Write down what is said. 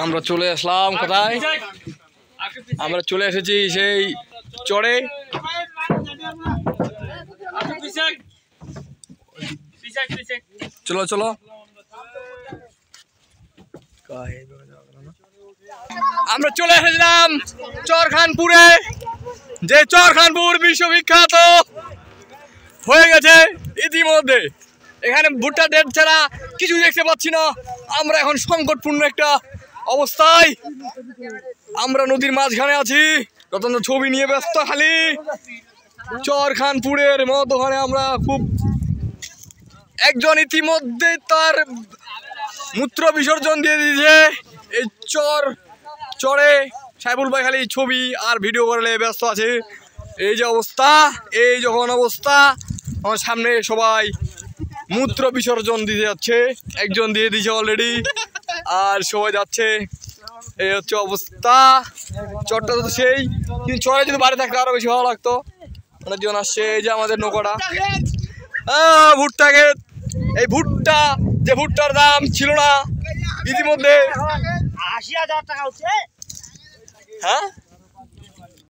আমরা চলে আসলাম কোথায়? আমরা চলে এসেছি সেই চড়ে। চলো চলো, আমরা চলে এসেছিলাম চরখানপুরে, যে চরখানপুর বিশ্ববিখ্যাত হয়ে গেছে ইতিমধ্যে। এখানে ভুট্টা ডেট ছাড়া কিছু দেখতে পাচ্ছি না। আমরা এখন সংকটপূর্ণ একটা অবস্থায়, আমরা নদীর মাঝখানে আছি। রতন ছবি নিয়ে ব্যস্ত খালি। চরখানপুরের মধ্যখানে আমরা খুব, একজন ইতিমধ্যে তার মূত্র বিসর্জন দিয়ে দিয়েছে এই চরে। সাইবুল ভাই খালি ছবি আর ভিডিও করলে ব্যস্ত আছে। এই যে অবস্থা, এই যখন অবস্থা, আমার সামনে সবাই মূত্র বিসর্জন দিতে যাচ্ছে। একজন দিয়ে দিয়েছে অলরেডি, আর সবাই যাচ্ছে। এই হচ্ছে অবস্থা। চরটা তো সেই, কিন্তু চরে যদি বাড়ি থাকতে আরো বেশি ভালো লাগতো। অনেকজন আসছে। এই যে আমাদের নৌকাটা, ভুট্টা ক্ষেত। এই ভুট্টা, যে ভুট্টার দাম ছিল না ইতিমধ্যে ৮০,০০০ টাকা হচ্ছে। হ্যাঁ